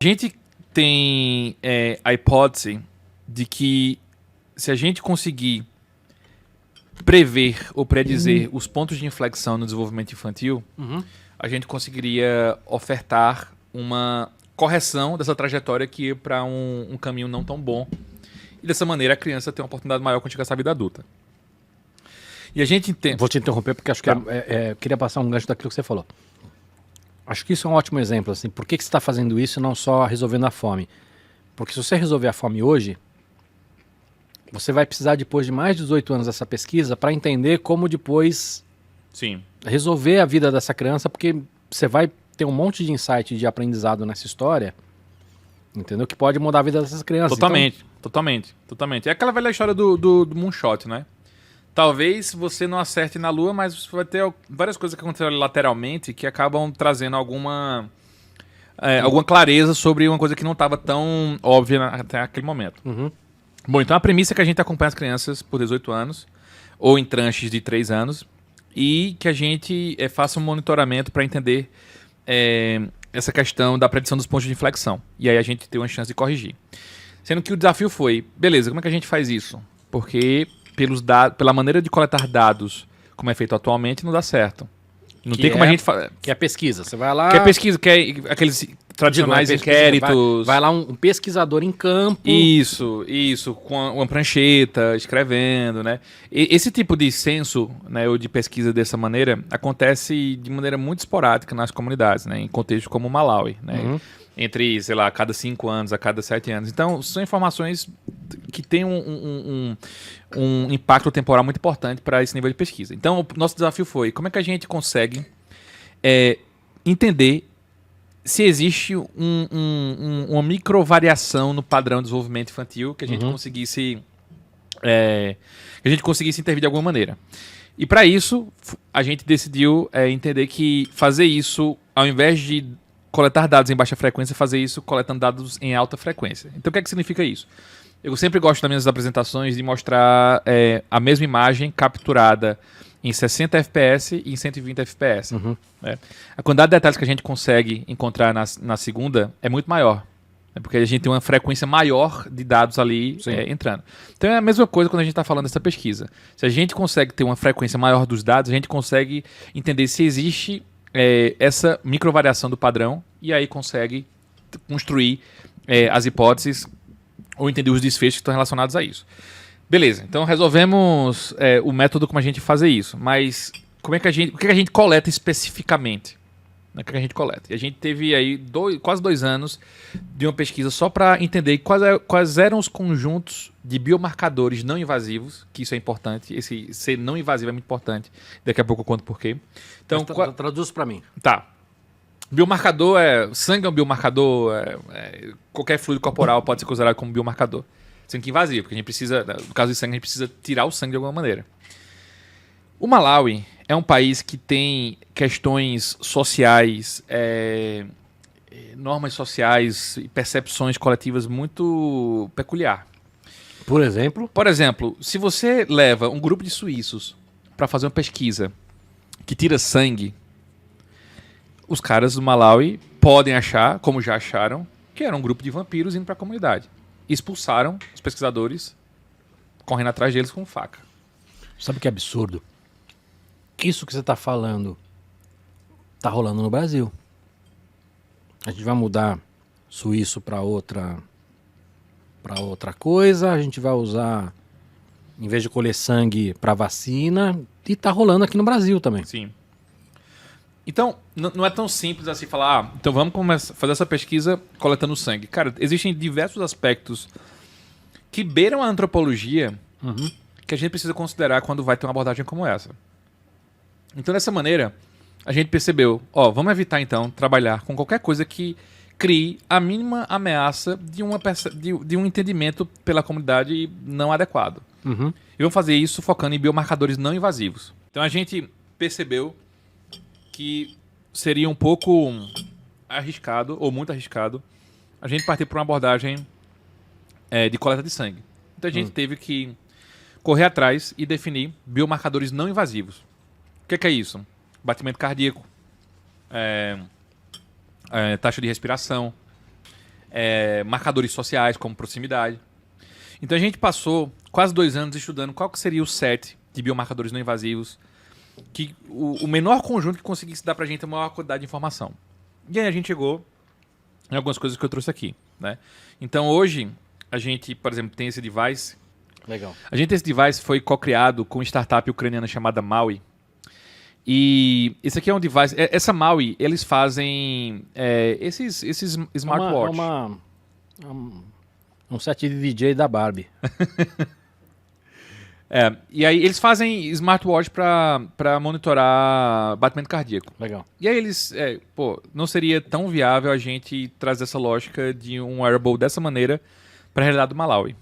A gente tem a hipótese de que se a gente conseguir prever ou predizer os pontos de inflexão no desenvolvimento infantil, a gente conseguiria ofertar uma correção dessa trajetória que ia para um caminho não tão bom. E dessa maneira a criança tem uma oportunidade maior quando chegar essa vida adulta. E a gente entende... Vou te interromper porque acho que queria passar um gancho daquilo que você falou. Acho que isso é um ótimo exemplo. Assim, por que você está fazendo isso e não só resolvendo a fome? Porque se você resolver a fome hoje, você vai precisar, depois de mais de 18 anos dessa pesquisa, para entender como depois Sim. resolver a vida dessa criança, porque você vai ter um monte de insight de aprendizado nessa história, entendeu? Que pode mudar a vida dessas crianças. Totalmente. É aquela velha história do moonshot, né? Talvez você não acerte na lua, mas você vai ter várias coisas que aconteceram lateralmente que acabam trazendo alguma clareza sobre uma coisa que não estava tão óbvia até aquele momento. Bom, então a premissa é que a gente acompanha as crianças por 18 anos, ou em tranches de 3 anos, e que a gente faça um monitoramento para entender essa questão da predição dos pontos de inflexão. E aí a gente tem uma chance de corrigir. Sendo que o desafio foi, beleza, como é que a gente faz isso? Porque pela maneira de coletar dados, como é feito atualmente, não dá certo. Não tem como a gente fazer. Que é pesquisa. Você vai lá... Que é pesquisa, que é aqueles tradicionais inquéritos. Vai lá um pesquisador em campo. Isso, com uma prancheta, escrevendo, né? Esse tipo de censo, né, ou de pesquisa dessa maneira, acontece de maneira muito esporádica nas comunidades, né? Em contextos como o Malawi, né? Entre, sei lá, a cada 5 anos, a cada 7 anos. Então, são informações que têm um impacto temporal muito importante para esse nível de pesquisa. Então, o nosso desafio foi, como é que a gente consegue entender se existe uma microvariação no padrão de desenvolvimento infantil que a gente conseguisse intervir de alguma maneira. E para isso, a gente decidiu entender que fazer isso, ao invés de coletar dados em baixa frequência, fazer isso coletando dados em alta frequência. Então, o que é que significa isso? Eu sempre gosto nas minhas apresentações de mostrar a mesma imagem capturada em 60 FPS e em 120 FPS. Né? A quantidade de detalhes que a gente consegue encontrar na segunda é muito maior. Né? Porque a gente tem uma frequência maior de dados ali entrando. Então é a mesma coisa quando a gente está falando dessa pesquisa. Se a gente consegue ter uma frequência maior dos dados, a gente consegue entender se existe essa microvariação do padrão e aí consegue construir as hipóteses ou entender os desfechos que estão relacionados a isso. Beleza, então resolvemos o método como a gente fazer isso, mas o que a gente coleta especificamente? O que a gente coleta? E a gente teve aí quase 2 anos de uma pesquisa só para entender quais eram os conjuntos de biomarcadores não invasivos, que isso é importante, esse ser não invasivo é muito importante, daqui a pouco eu conto por quê. Então, traduz para mim. Tá. Biomarcador sangue é um biomarcador, qualquer fluido corporal pode ser considerado como biomarcador. Sendo que invasivo, porque a gente precisa, no caso de sangue, a gente precisa tirar o sangue de alguma maneira. O Malawi é um país que tem questões sociais, normas sociais e percepções coletivas muito peculiar. Por exemplo? Por exemplo, se você leva um grupo de suíços para fazer uma pesquisa que tira sangue, os caras do Malawi podem achar, como já acharam, que era um grupo de vampiros indo para a comunidade. Expulsaram os pesquisadores, correndo atrás deles com faca. Sabe o que é absurdo? Isso que você está falando está rolando no Brasil. A gente vai mudar suíço para outra coisa, a gente vai usar, em vez de colher sangue para vacina, e está rolando aqui no Brasil também. Sim. Então, não é tão simples assim falar, então vamos começar a fazer essa pesquisa coletando sangue. Cara, existem diversos aspectos que beiram a antropologia que a gente precisa considerar quando vai ter uma abordagem como essa. Então, dessa maneira, a gente percebeu, vamos evitar então trabalhar com qualquer coisa que crie a mínima ameaça de um entendimento pela comunidade não adequado. E vamos fazer isso focando em biomarcadores não invasivos. Então, a gente percebeu que seria um pouco arriscado, ou muito arriscado, a gente partir para uma abordagem de coleta de sangue. Então a gente teve que correr atrás e definir biomarcadores não invasivos. O que é isso? Batimento cardíaco, taxa de respiração, marcadores sociais, como proximidade. Então a gente passou quase 2 anos estudando qual que seria o set de biomarcadores não invasivos, que o menor conjunto que conseguisse dar pra gente a maior quantidade de informação. E aí a gente chegou em algumas coisas que eu trouxe aqui, né? Então hoje, a gente, por exemplo, tem esse device. Legal. Esse device foi co-criado com uma startup ucraniana chamada Maui. E esse aqui é um device... Essa Maui, eles fazem esses smartwatch. Um set de DJ da Barbie. E aí eles fazem smartwatch para monitorar batimento cardíaco. Legal. E aí eles... não seria tão viável a gente trazer essa lógica de um wearable dessa maneira para a realidade do Malawi.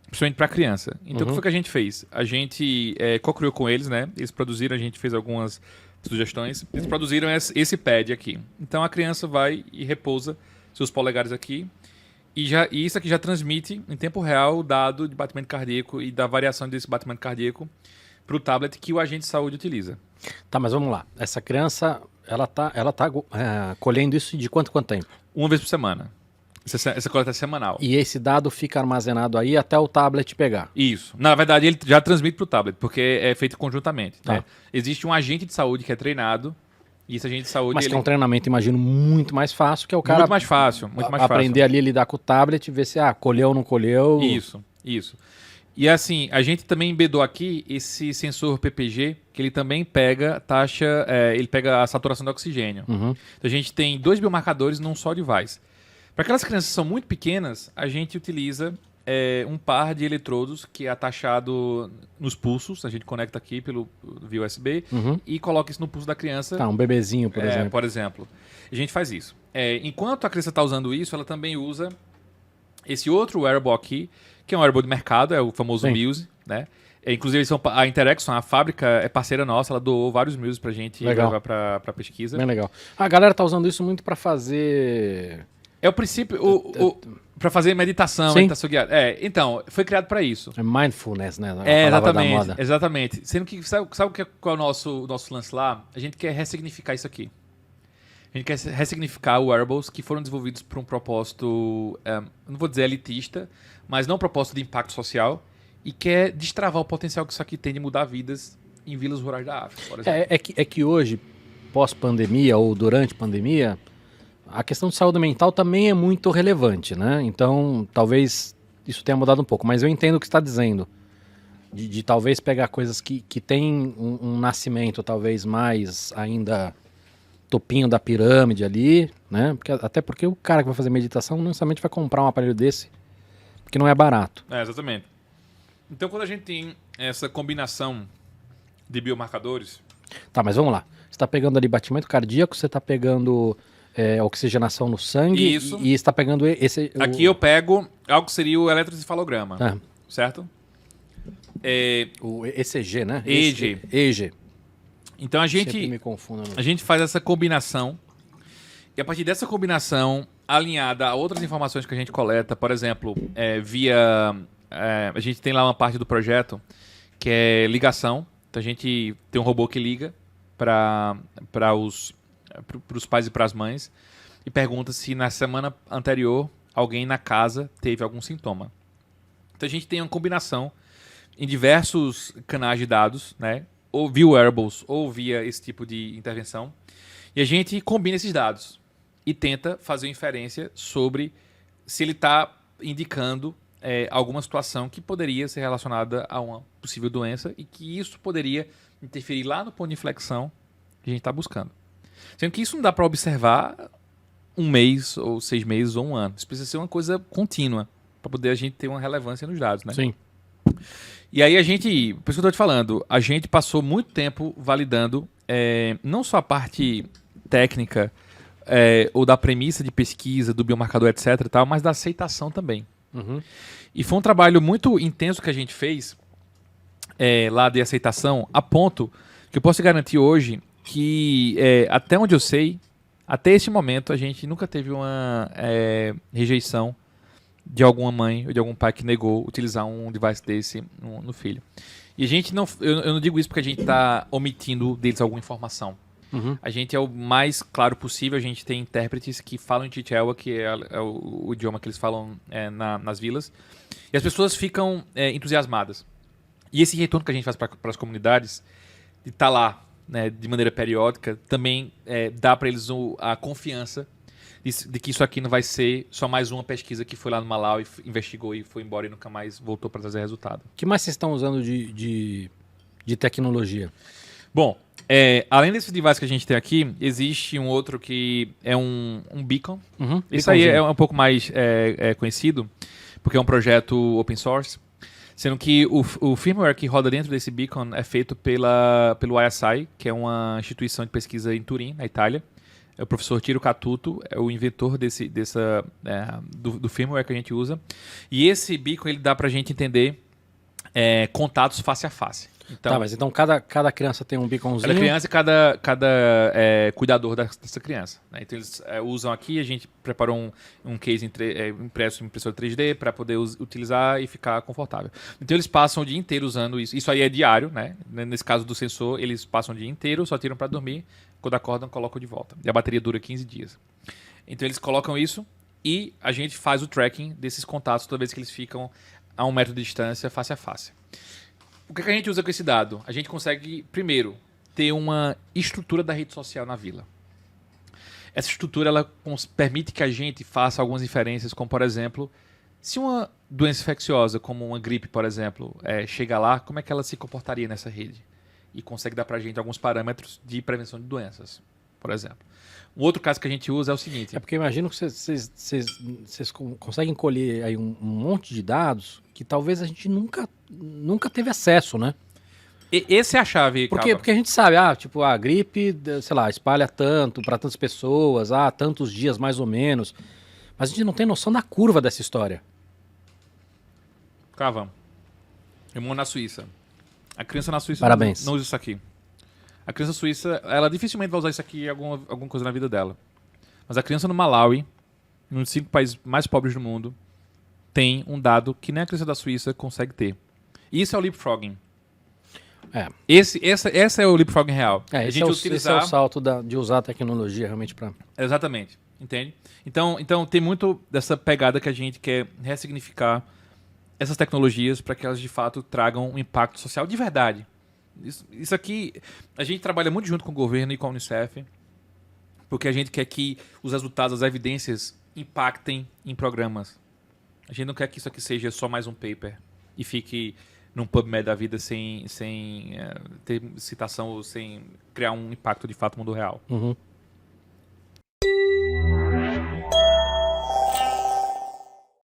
Principalmente para criança. Então, o que foi que a gente fez? A gente co-criou com eles, né? Eles produziram, a gente fez algumas sugestões. Eles produziram esse pad aqui. Então, a criança vai e repousa seus polegares aqui. E isso aqui já transmite em tempo real o dado de batimento cardíaco e da variação desse batimento cardíaco para o tablet que o agente de saúde utiliza. Tá, mas vamos lá. Essa criança, ela tá colhendo isso de quanto tempo? Uma vez por semana. Essa coleta é semanal. E esse dado fica armazenado aí até o tablet pegar? Isso. Na verdade, ele já transmite para o tablet, porque é feito conjuntamente. Tá. Né? Existe um agente de saúde que é treinado, e esse agente de saúde... Mas que é um treinamento, imagino, muito mais fácil, que é o cara... Muito mais fácil. Aprender ali a lidar com o tablet e ver se colheu ou não colheu. Isso. E assim, a gente também embedou aqui esse sensor PPG, que ele também pega taxa... ele pega a saturação de oxigênio. Uhum. Então a gente tem 2 biomarcadores num só device. Para aquelas crianças que são muito pequenas, a gente utiliza um par de eletrodos que é atachado nos pulsos. A gente conecta aqui via USB e coloca isso no pulso da criança. Tá, um bebezinho, por exemplo. A gente faz isso. Enquanto a criança está usando isso, ela também usa esse outro wearable aqui, que é um wearable de mercado, é o famoso Muse, né? Inclusive, a Interexon, a fábrica, é parceira nossa, ela doou vários Muse pra gente levar pra pesquisa. Bem legal. A galera tá usando isso muito para fazer... É o princípio, para fazer meditação guiada. Então, foi criado para isso. É mindfulness, né? Exatamente. Sendo que, sabe qual é o nosso lance lá? A gente quer ressignificar isso aqui. A gente quer ressignificar wearables que foram desenvolvidos por um propósito, não vou dizer elitista, mas não um propósito de impacto social, e quer destravar o potencial que isso aqui tem de mudar vidas em vilas rurais da África, por exemplo. É que hoje, pós-pandemia ou durante pandemia, a questão de saúde mental também é muito relevante, né? Então, talvez isso tenha mudado um pouco. Mas eu entendo o que você está dizendo. De talvez pegar coisas que têm um nascimento talvez mais ainda topinho da pirâmide ali, né? Até porque o cara que vai fazer meditação não necessariamente vai comprar um aparelho desse, porque não é barato. Exatamente. Então, quando a gente tem essa combinação de biomarcadores... Tá, mas vamos lá. Você está pegando ali batimento cardíaco, você está pegando... oxigenação no sangue. Isso. E está pegando esse... Aqui eu pego algo que seria o eletroencefalograma, certo? O ECG, né? EEG. Então a gente faz essa combinação, e a partir dessa combinação, alinhada a outras informações que a gente coleta, por exemplo, a gente tem lá uma parte do projeto que é ligação. Então a gente tem um robô que liga para os pais e para as mães e pergunta se na semana anterior alguém na casa teve algum sintoma. Então a gente tem uma combinação em diversos canais de dados, né? Ou via wearables ou via esse tipo de intervenção, e a gente combina esses dados e tenta fazer uma inferência sobre se ele está indicando alguma situação que poderia ser relacionada a uma possível doença e que isso poderia interferir lá no ponto de inflexão que a gente está buscando. Sendo que isso não dá para observar 1 mês, ou 6 meses, ou 1 ano. Isso precisa ser uma coisa contínua, para poder a gente ter uma relevância nos dados, né? Sim. E aí por isso que eu estou te falando, a gente passou muito tempo validando não só a parte técnica ou da premissa de pesquisa, do biomarcador, etc. e tal, mas da aceitação também. Uhum. E foi um trabalho muito intenso que a gente fez lá de aceitação, a ponto que eu posso te garantir hoje que, até onde eu sei, até esse momento, a gente nunca teve uma rejeição de alguma mãe ou de algum pai que negou utilizar um device desse no filho. E a gente não... Eu não digo isso porque a gente está omitindo deles alguma informação. A gente é o mais claro possível, a gente tem intérpretes que falam em Chichewa, que é o idioma que eles falam nas vilas, e as pessoas ficam entusiasmadas. E esse retorno que a gente faz para as comunidades, de estar lá, né, de maneira periódica, também dá para eles a confiança de que isso aqui não vai ser só mais uma pesquisa que foi lá no Malau e investigou e foi embora e nunca mais voltou para trazer resultado. O que mais vocês estão usando de tecnologia? Bom, além desse device que a gente tem aqui, existe um outro que é um beacon. Esse aí é um pouco mais conhecido, porque é um projeto open source, sendo que o firmware que roda dentro desse beacon é feito pelo ISI, que é uma instituição de pesquisa em Turim, na Itália. O professor Tiro Catuto é o inventor do firmware que a gente usa. E esse beacon ele dá para a gente entender contatos face a face. Então, mas então cada criança tem um beaconzinho? Cada criança e cada cuidador dessa criança. Né? Então eles usam aqui, a gente preparou um case impresso em impressora 3D para poder utilizar e ficar confortável. Então eles passam o dia inteiro usando isso. Isso aí é diário, né? Nesse caso do sensor, eles passam o dia inteiro, só tiram para dormir. Quando acordam, colocam de volta. E a bateria dura 15 dias. Então eles colocam isso e a gente faz o tracking desses contatos toda vez que eles ficam a 1 metro de distância, face a face. O que a gente usa com esse dado? A gente consegue, primeiro, ter uma estrutura da rede social na vila. Essa estrutura ela permite que a gente faça algumas inferências, como, por exemplo, se uma doença infecciosa, como uma gripe, por exemplo, chega lá, como é que ela se comportaria nessa rede? E consegue dar para a gente alguns parâmetros de prevenção de doenças, por exemplo. Um outro caso que a gente usa é o seguinte... É porque eu imagino que vocês conseguem colher aí um monte de dados que talvez a gente nunca teve acesso, né? Essa é a chave, Porque a gente sabe, a gripe, sei lá, espalha tanto para tantas pessoas, tantos dias mais ou menos. Mas a gente não tem noção da curva dessa história. Cá vamos. Eu moro na Suíça. A criança na Suíça Parabéns. Não usa isso aqui. A criança suíça, ela dificilmente vai usar isso aqui em alguma coisa na vida dela. Mas a criança no Malawi, um dos 5 países mais pobres do mundo, tem um dado que nem a criança da Suíça consegue ter. E isso é o leapfrogging. Essa é o leapfrogging real. Esse é o salto de usar a tecnologia realmente para... Exatamente. Entende? Então tem muito dessa pegada que a gente quer ressignificar essas tecnologias para que elas de fato tragam um impacto social de verdade. Isso aqui, a gente trabalha muito junto com o governo e com a Unicef, porque a gente quer que os resultados, as evidências impactem em programas. A gente não quer que isso aqui seja só mais um paper e fique num PubMed da vida sem ter citação ou sem criar um impacto de fato no mundo real. Uhum.